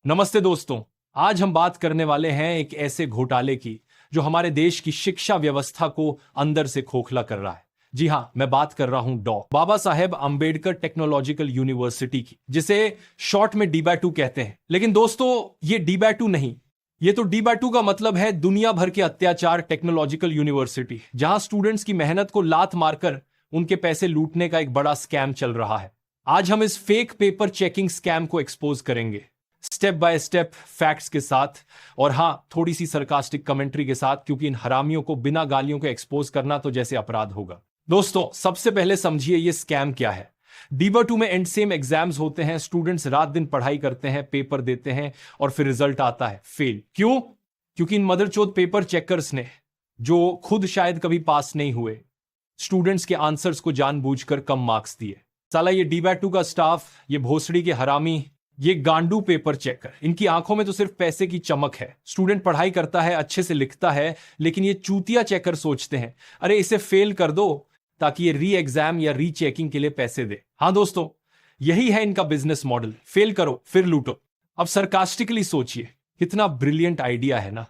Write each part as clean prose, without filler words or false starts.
नमस्ते दोस्तों। आज हम बात करने वाले हैं एक ऐसे घोटाले की जो हमारे देश की शिक्षा व्यवस्था को अंदर से खोखला कर रहा है। जी हां, मैं बात कर रहा हूं बाबा साहेब अंबेडकर टेक्नोलॉजिकल यूनिवर्सिटी की, जिसे शॉर्ट में डीबैटू कहते हैं। लेकिन दोस्तों, ये डीबैटू नहीं, ये तो डीबैटू का मतलब है दुनिया भर के अत्याचार टेक्नोलॉजिकल यूनिवर्सिटी, जहां स्टूडेंट्स की मेहनत को लात मारकर उनके पैसे लूटने का एक बड़ा स्कैम चल रहा है। आज हम इस फेक पेपर चेकिंग स्कैम को एक्सपोज करेंगे, स्टेप बाय स्टेप फैक्ट्स के साथ, और हां, थोड़ी सी सरकास्टिक कमेंट्री के साथ, क्योंकि इन हरामियों को बिना गालियों के एक्सपोज करना तो जैसे अपराध होगा। दोस्तों, सबसे पहले समझिए ये स्कैम क्या है। डीबा2 में एंड सेम एग्जाम्स होते हैं, स्टूडेंट्स रात दिन पढ़ाई करते हैं, पेपर देते हैं और फिर रिजल्ट आता है फेल। क्यों? क्योंकि इन मदरचोद पेपर चेकर्स ने, जो खुद शायद कभी पास नहीं हुए, स्टूडेंट्स के आंसर्स को जानबूझकर कम मार्क्स दिए। साला ये डीबा2 का स्टाफ, ये भोसड़ी के हरामी, ये गांडू पेपर चेकर, इनकी आंखों में तो सिर्फ पैसे की चमक है। स्टूडेंट पढ़ाई करता है, अच्छे से लिखता है, लेकिन ये चूतिया चेकर सोचते हैं अरे इसे फेल कर दो ताकि ये री एग्जाम या री चेकिंग के लिए पैसे दे। हां दोस्तों, यही है इनका बिजनेस मॉडल, फेल करो फिर लूटो। अब सरकास्टिकली सोचिए, कितना ब्रिलियंट आइडिया है ना।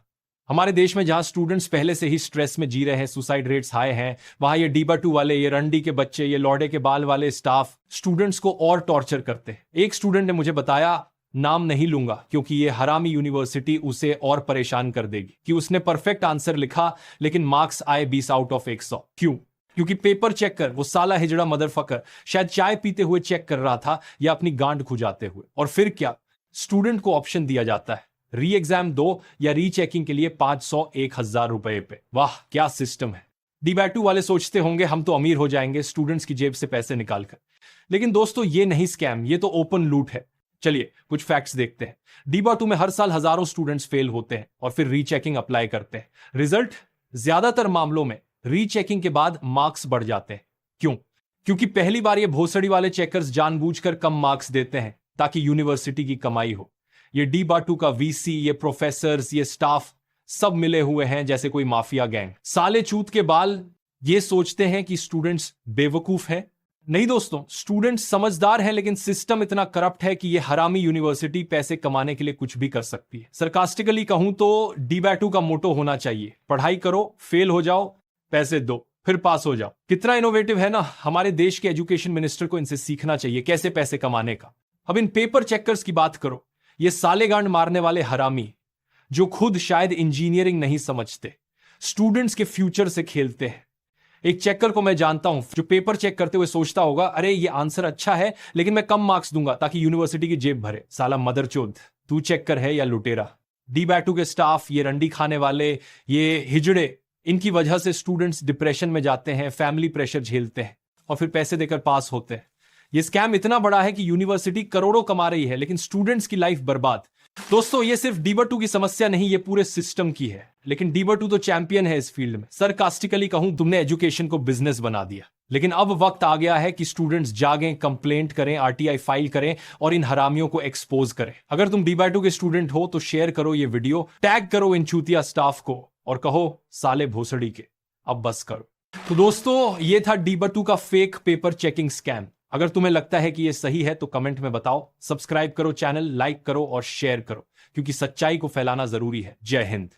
हमारे देश में जहां स्टूडेंट्स पहले से ही स्ट्रेस में जी रहे हैं, सुसाइड रेट्स हाई हैं, वहां ये डीबा2 वाले, ये रंडी के बच्चे, ये लौड़े के बाल वाले स्टाफ स्टूडेंट्स को और टॉर्चर करते हैं। एक स्टूडेंट ने मुझे बताया, नाम नहीं लूंगा क्योंकि ये हरामी यूनिवर्सिटी उसे और परेशान कर देगी, कि उसने परफेक्ट आंसर लिखा लेकिन मार्क्स आए 20 आउट ऑफ 100। क्यों? क्योंकि पेपर चेक कर, वो साला हिजड़ा मदरफकर शायद चाय पीते हुए चेक कर रहा था या अपनी गांड खुजाते हुए। और फिर क्या, स्टूडेंट को ऑप्शन दिया जाता है, री एग्जाम दो या री चेकिंग के लिए 500-1000 रुपए पे। वाह क्या सिस्टम है। डीबा2 वाले सोचते होंगे हम तो अमीर हो जाएंगे स्टूडेंट्स की जेब से पैसे निकालकर। लेकिन दोस्तों, ये नहीं स्कैम, ये तो ओपन लूट है। चलिए कुछ फैक्ट्स देखते हैं। डीबा2 में हर साल हजारों स्टूडेंट्स फेल होते हैं और फिर रीचेकिंग अप्लाई करते हैं। रिजल्ट, ज्यादातर मामलों में रीचेकिंग के बाद मार्क्स बढ़ जाते हैं। क्यों? क्योंकि पहली बार ये भोसड़ी वाले चेकर्स जानबूझकर कम मार्क्स देते हैं ताकि यूनिवर्सिटी की कमाई हो। ये डीबा2 का वीसी, ये प्रोफेसर्स, ये स्टाफ सब मिले हुए हैं जैसे कोई माफिया गैंग। साले चूत के बाल ये सोचते हैं कि स्टूडेंट्स बेवकूफ हैं। नहीं दोस्तों, स्टूडेंट्स समझदार हैं, लेकिन सिस्टम इतना करप्ट है कि ये हरामी यूनिवर्सिटी पैसे कमाने के लिए कुछ भी कर सकती है। सरकास्टिकली कहूं तो डीबा2 का मोटो होना चाहिए, पढ़ाई करो, फेल हो जाओ, पैसे दो, फिर पास हो जाओ। कितना इनोवेटिव है ना। हमारे देश के एजुकेशन मिनिस्टर को इनसे सीखना चाहिए कैसे पैसे कमाने का। अब इन पेपर चेकर्स की बात करो, ये साले गांड मारने वाले हरामी, जो खुद शायद इंजीनियरिंग नहीं समझते, स्टूडेंट्स के फ्यूचर से खेलते हैं। एक चेकर को मैं जानता हूं जो पेपर चेक करते हुए सोचता होगा, अरे ये आंसर अच्छा है लेकिन मैं कम मार्क्स दूंगा ताकि यूनिवर्सिटी की जेब भरे। साला मदरचोद, तू चेकर है या लुटेरा। डीबा2 के स्टाफ, ये रंडी खाने वाले, ये हिजड़े, इनकी वजह से स्टूडेंट्स डिप्रेशन में जाते हैं, फैमिली प्रेशर झेलते हैं और फिर पैसे देकर पास होते हैं। ये स्कैम इतना बड़ा है कि यूनिवर्सिटी करोड़ों कमा रही है लेकिन स्टूडेंट्स की लाइफ बर्बाद। दोस्तों, ये सिर्फ डीबा2 की समस्या नहीं, ये पूरे सिस्टम की है। लेकिन डीबा2 तो चैंपियन है इस फील्ड में। सरकास्टिकली कहूं, तुमने एजुकेशन को बिजनेस बना दिया। लेकिन अब वक्त आ गया है कि स्टूडेंट्स जागें, कंप्लेंट करें, आरटीआई फाइल करें और इन हरामियों को एक्सपोज करें। अगर तुम डीबा2 के स्टूडेंट हो तो शेयर करो ये वीडियो, टैग करो इन चूतिया स्टाफ को और कहो साले भोसड़ी के, अब बस करो। तो दोस्तों, ये था डीबा2 का फेक पेपर चेकिंग स्कैम। अगर तुम्हें लगता है कि यह सही है तो कमेंट में बताओ। सब्सक्राइब करो चैनल, लाइक करो और शेयर करो, क्योंकि सच्चाई को फैलाना जरूरी है। जय हिंद।